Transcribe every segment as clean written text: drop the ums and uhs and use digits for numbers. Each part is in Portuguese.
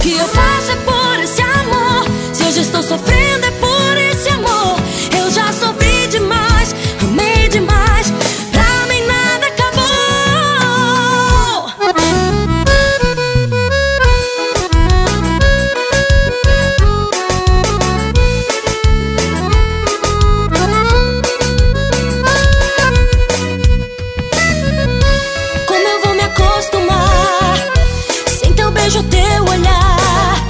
que eu faço é por esse amor. Se hoje estou sofrendo é por esse amor. Eu já sofri demais, amei demais, pra mim nada acabou. Como eu vou me acostumar sem teu beijo, teu olhar?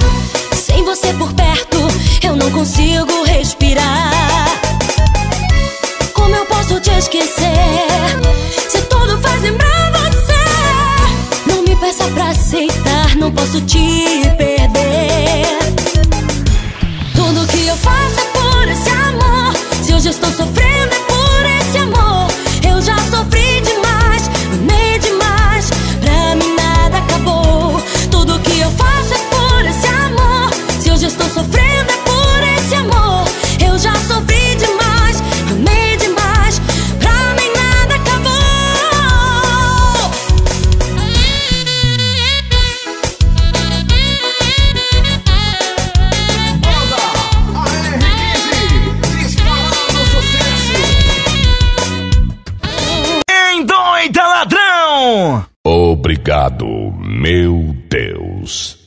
Sem você por perto eu não consigo respirar. Como eu posso te esquecer se tudo faz lembrar você? Não me peça pra aceitar, não posso te perder. Tudo que eu faço é por esse amor. Se hoje estou sofrendo é por esse amor. Eu já sofri demais, amei demais, pra mim nada acabou. Tudo que eu faço é por esse amor. Se hoje estou sofrendo é por esse amor. Eu já sofri demais, amei demais, pra mim nada acabou. Banda AR15, disparando sucesso. Endoida ladrão! Obrigado, meu Deus.